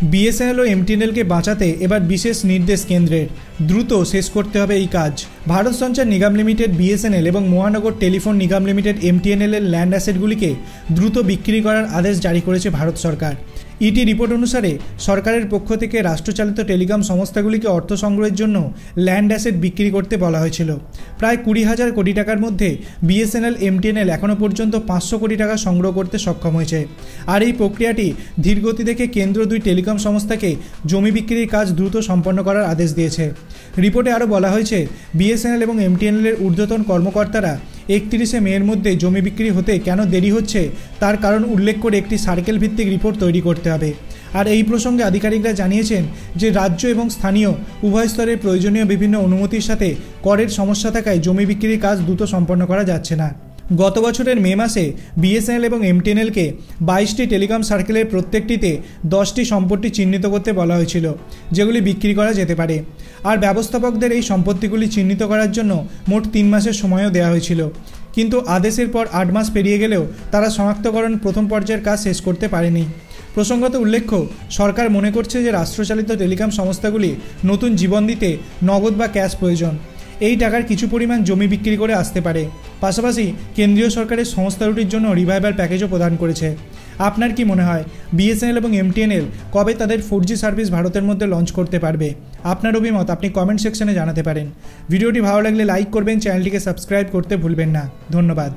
BSNL ও এমটিএনএলকে বাঁচাতে এবার বিশেষ নির্দেশ কেন্দ্রের, দ্রুত শেষ করতে হবে এই কাজ। ভারত সঞ্চার নিগম লিমিটেড বিএসএনএল এবং মহানগর টেলিফোন নিগম লিমিটেড এমটিএনএল এর ল্যান্ড অ্যাসেটগুলিকে দ্রুত বিক্রি করার আদেশ জারি করেছে ভারত সরকার। ইটি রিপোর্ট অনুসারে সরকারের পক্ষ থেকে রাষ্ট্রচালিত টেলিকম সংস্থাগুলিকে অর্থ সংগ্রহের জন্য ল্যান্ড অ্যাসেট বিক্রি করতে বলা হয়েছিল। প্রায় 20,000 কোটি টাকার মধ্যে বিএসএনএল এমটিএনএল এখনও পর্যন্ত 500 কোটি টাকা সংগ্রহ করতে সক্ষম হয়েছে। আর এই প্রক্রিয়াটি ধীরগতি দেখে কেন্দ্র 2 টেলিকম সংস্থাকে জমি বিক্রির কাজ দ্রুত সম্পন্ন করার আদেশ দিয়েছে। রিপোর্টে আরও বলা হয়েছে, বিএসএনএল এবং এমটিএনএল এর ঊর্ধ্বতন কর্মকর্তারা 31শে মের মধ্যে জমি বিক্রি হতে কেন দেরি হচ্ছে তার কারণ উল্লেখ করে একটি সার্কেল ভিত্তিক রিপোর্ট তৈরি করতে হবে। আর এই প্রসঙ্গে আধিকারিকরা জানিয়েছেন যে রাজ্য এবং স্থানীয় উভয় স্তরের প্রয়োজনীয় বিভিন্ন অনুমতির সাথে করের সমস্যা থাকায় জমি বিক্রির কাজ দ্রুত সম্পন্ন করা যাচ্ছে না। গত বছরের মে মাসে বিএসএনএল এবং এমটিএনএলকে 22টি টেলিকম সার্কেলের প্রত্যেকটিতে 10টি সম্পত্তি চিহ্নিত করতে বলা হয়েছিল, যেগুলি বিক্রি করা যেতে পারে। আর ব্যবস্থাপকদের এই সম্পত্তিগুলি চিহ্নিত করার জন্য মোট 3 মাসের সময়ও দেওয়া হয়েছিল। কিন্তু আদেশের পর 8 মাস পেরিয়ে গেলেও তারা শনাক্তকরণ প্রথম পর্যায়ের কাজ শেষ করতে পারেনি। প্রসঙ্গত উল্লেখ্য, সরকার মনে করছে যে রাষ্ট্রচালিত টেলিকম সংস্থাগুলি নতুন জীবন দিতে নগদ বা ক্যাশ প্রয়োজন। এই টাকার কিছু পরিমাণ জমি বিক্রি করে আসতে পারে। পাশাপাশি কেন্দ্রীয় সরকারের সংস্থা দুটির জন্য রিভাইভাল প্যাকেজও প্রদান করেছে। আপনার কি মনে হয় বিএসএনএল এবং এমটিএনএল কবে তাদের 4G সার্ভিস ভারতের মধ্যে লঞ্চ করতে পারবে? আপনার অভিমত আপনি কমেন্ট সেকশনে জানাতে পারেন। ভিডিওটি ভালো লাগলে লাইক করবেন, চ্যানেলটিকে সাবস্ক্রাইব করতে ভুলবেন না। ধন্যবাদ।